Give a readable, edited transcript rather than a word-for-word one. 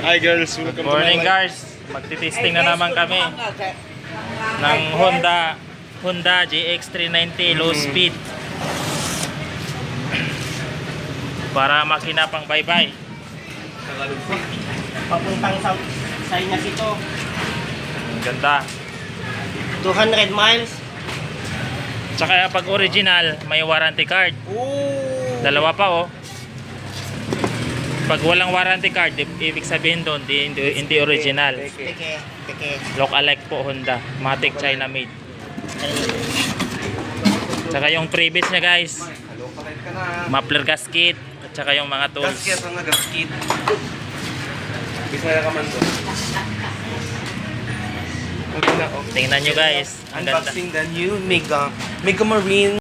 Hi girls, welcome Good morning to my life. guys. Magti-testing na naman kami ng Honda GX390 low speed para makina pang bye-bye. Papuntang sa Inas ito. Ang ganda. 200 miles. Tsaka pag original, may warranty card. Ooh. Dalawa pa oh. Pag walang warranty card, ibig sabihin doon, hindi original. Teke. Look-alike po Honda. Matic China made. Tsaka yung previous niya guys. Muffler gasket. At tsaka yung mga tools. Gasket ang gasket. Bisaya ka man doon. Tingnan nyo guys. Ang ganda. Unboxing the new Mega Marine